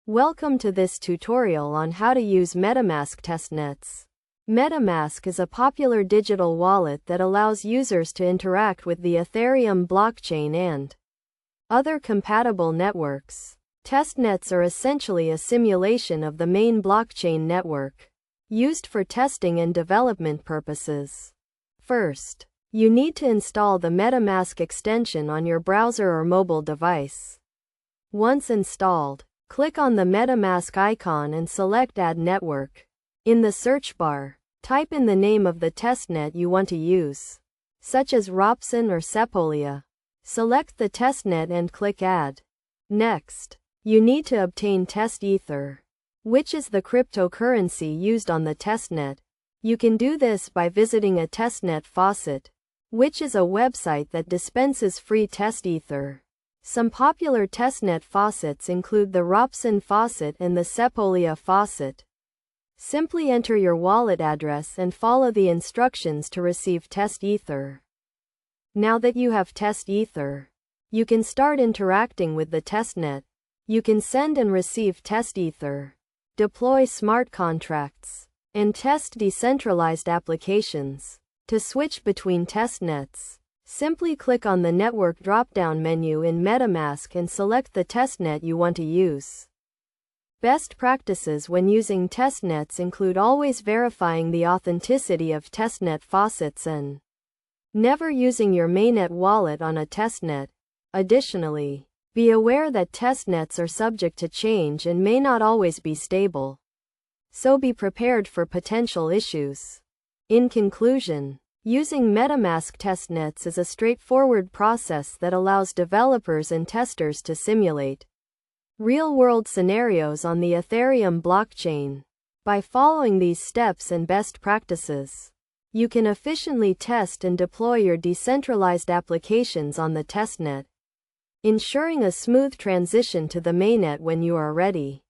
Welcome to this tutorial on how to use MetaMask Testnets. MetaMask is a popular digital wallet that allows users to interact with the Ethereum blockchain and other compatible networks. Testnets are essentially a simulation of the main blockchain network, used for testing and development purposes. First, you need to install the MetaMask extension on your browser or mobile device. Once installed, click on the MetaMask icon and select Add Network. In the search bar, type in the name of the testnet you want to use, such as Ropson or Sepolia. Select the testnet and click Add. Next, you need to obtain Test Ether, which is the cryptocurrency used on the testnet. You can do this by visiting a testnet faucet, which is a website that dispenses free Test Ether. Some popular testnet faucets include the Ropson faucet and the Sepolia faucet. Simply enter your wallet address and follow the instructions to receive Test Ether. Now that you have Test Ether, you can start interacting with the testnet. You can send and receive Test Ether, deploy smart contracts, and test decentralized applications. To switch between testnets, simply click on the Network drop-down menu in MetaMask and select the testnet you want to use. Best practices when using testnets include always verifying the authenticity of testnet faucets and never using your mainnet wallet on a testnet. Additionally, be aware that testnets are subject to change and may not always be stable, so be prepared for potential issues. In conclusion, using MetaMask testnets is a straightforward process that allows developers and testers to simulate real-world scenarios on the Ethereum blockchain. By following these steps and best practices, you can efficiently test and deploy your decentralized applications on the testnet, ensuring a smooth transition to the mainnet when you are ready.